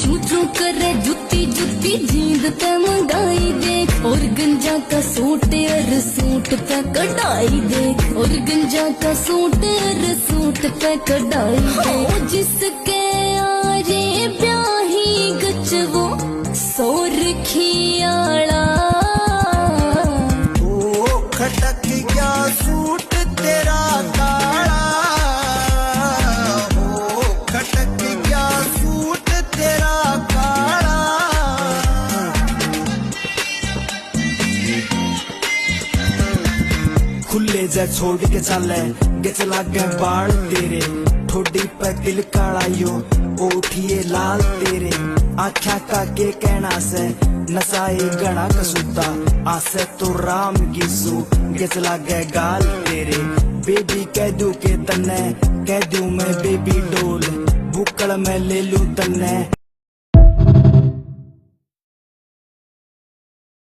चू चू करे जुत्ती जुत्ती जींद पे मंगाई देख, और गंजा का सूट और सूट पे कढ़ाई देख, और गंजा का सूट और सूट पे कढ़ाई देख। जिसके आरे ब्याही गच वो सोर खियाला, ओ खटक गया सूट तेरा काला, ओ खटक गया सूट तेरा काला। खुले जा छोड़ के चले गच लागे बाल तेरे, ठोडी पे तिल कालायो ओठिए लाल तेरे। आख्या का के कहना से नसाई गणा कसूता, आसे तो राम की सू गच लागे गाल तेरे। बेबी कह दू के तन्ने कह दू मैं बेबी डोल, बुकड़ में ले लू तन्ने।